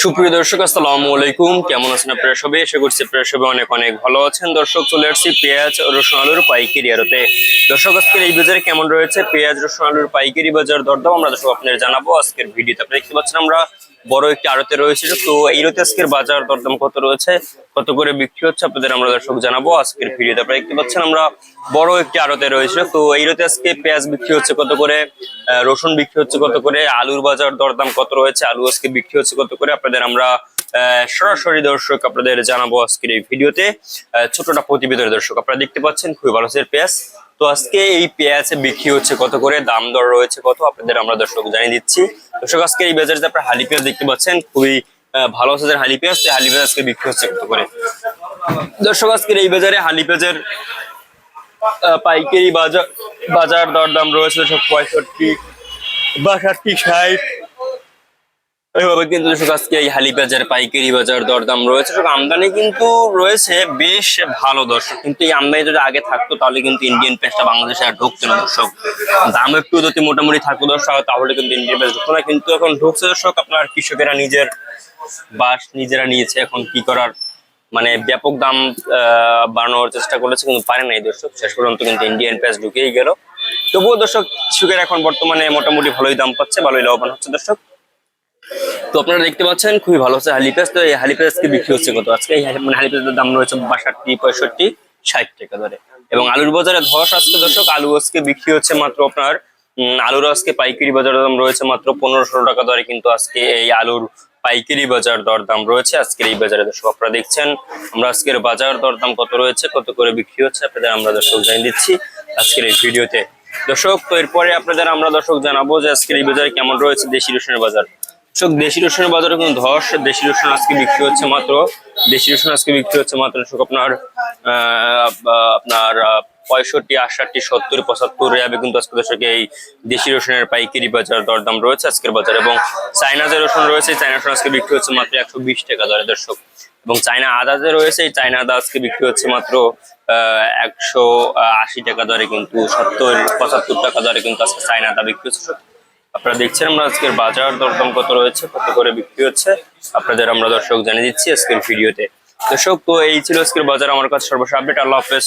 সুপ্রিয় দর্শক, আসসালামু আলাইকুম। কেমন আছেন আপনারা সবাই? আশা করছি আপনারা সবাই অনেক অনেক ভালো আছেন। দর্শক, চলে আসছি পেঁয়াজ রসুন আলুর পাইকারি আড়তে। দর্শক, আজকের এই বাজারে কেমন রয়েছে পেঁয়াজ রসুন আলুর পাইকারি বাজার দরদাম আমরা দর্শক আপনাদের জানাবো আজকের ভিডিওতে। আপনারা দেখতে পাচ্ছেন আমরা বড় একটি আড়তে রয়েছে, তো এই আড়তে আজকের বাজার দরদাম কত রয়েছে, কত করে বিক্রি হচ্ছে আপনাদের আমরা দর্শক জানাবো আজকের ভিডিওতে। আপনারা দেখতে পাচ্ছেন আমরা বড় একটি আড়তে রয়েছে, তো এই আড়তে আজকে পেঁয়াজ বিক্রি হচ্ছে কত করে, রসুন বিক্রি হচ্ছে কত করে, আলুর বাজার দরদাম কত রয়েছে, আলু আজকে বিক্রি হচ্ছে কত করে আপনাদের আমরা সরাসরি দর্শক আপনাদের জানাবো আজকের এই ভিডিওতে। ছোটটা প্রতিবেদন দর্শক আপনারা দেখতে পাচ্ছেন খুবই ভালো পেঁয়াজ। তো আজকে এই পেঁয়াজ বিক্রি হচ্ছে কত করে, দাম দর রয়েছে কত আপনাদের আমরা দর্শক জানিয়ে দিচ্ছি। দর্শক, আজকে এই বাজারে আপনারা হালি পেঁয়াজ দেখতে পাচ্ছেন খুবই ভালো সাইজের হালি পেঁয়াজ, হালি পেঁয়াজ আজকে বিক্রি হচ্ছে কত করে। দর্শক, আজকের এই বাজারে হালি পেঁয়াজের পাইকারি বাজার দরদাম রয়েছে 65, 62, 60 এইভাবে কিন্তু আজকে এই হালি পেঁয়াজের পাইকারি বাজার দরদাম রয়েছে। আমদানি কিন্তু রয়েছে বেশ ভালো দর্শক, কিন্তু এই আমদানি যদি আগে থাকতো তাহলে কিন্তু ইন্ডিয়ান পেঁয়াজটা বাংলাদেশে আর ঢুকতো না দর্শক। দাম একটু যদি মোটামুটি থাকতো দর্শক তাহলে কিন্তু ইন্ডিয়ান পেঁয়াজ ঢুকতো না, কিন্তু এখন ঢুকছে দর্শক। আপনার কৃষকেরা নিজের বাস নিজেরা নিয়েছে, এখন কি করার, মানে ব্যাপক দাম বাড়ানোর চেষ্টা করেছে কিন্তু পারে নাই দর্শক। শেষ পর্যন্ত কিন্তু ইন্ডিয়ান পেঁয়াজ ঢুকেই গেল। তবুও দর্শক কৃষকের এখন বর্তমানে মোটামুটি ভালোই দাম পাচ্ছে, ভালোই লাভবান হচ্ছে দর্শক। তো আপনারা দেখতে পাচ্ছেন খুবই ভালো হচ্ছে হালি পেঁয়াজ। তো এই হালি পেঁয়াজ বিক্রি হচ্ছে কত আজকে, হালি পেঁয়াজের দাম রয়েছে 62, 65, 60 টাকা ধরে। এবং আলুর বাজারে ধস আজকে দর্শক, আলু আজকে বিক্রি হচ্ছে মাত্র আপনার আলুর আজকে পাইকারি বাজার দাম রয়েছে মাত্র 1500 টাকা ধরে, কিন্তু আজকে এই আলুর পাইকারি বাজার দরদাম রয়েছে আজকের এই বাজারে দর্শক। আপনারা দেখছেন আমরা আজকের বাজার দরদাম কত রয়েছে, কত করে বিক্রি হচ্ছে আপনাদের আমরা দর্শক জানিয়ে দিচ্ছি আজকের এই ভিডিওতে দর্শক। তো এরপরে আপনাদের আমরা দর্শক জানাবো যে আজকের এই বাজারে কেমন রয়েছে দেশি রসুনের বাজার। দেশি রসুনের বাজারে কিন্তু ধস, দেশি রসুন আজকে বিক্রি হচ্ছে মাত্র আপনার 65, 68, 70, 75 রেয়াবে কিন্তু আজকে দর্শক এই দেশি রসুনের পাইকারি বাজার দরদাম রয়েছে আজকের বাজার। এবং চায়না যে রসুন রয়েছে, চায়না রসুন আজকে বিক্রি হচ্ছে মাত্র 120 টাকা দরে দর্শক। এবং চায়না আদা যে রয়েছে, এই চায়না আদা আজকে বিক্রি হচ্ছে মাত্র 180 টাকা দরে, কিন্তু 70, 75 টাকা দরে কিন্তু আজকে চায়না আদা বিক্রি হচ্ছে। আপনারা দেখছেন আমরা আজকের বাজার দরদাম কত রয়েছে, কত করে বিক্রি হচ্ছে আপনাদের আমরা দর্শক জানিয়ে দিচ্ছি আজকের ভিডিওতে দর্শক। তো এই ছিল আজকের বাজার আমার কাছে সর্বশেষ আপডেট। আল্লাহ হাফেজ।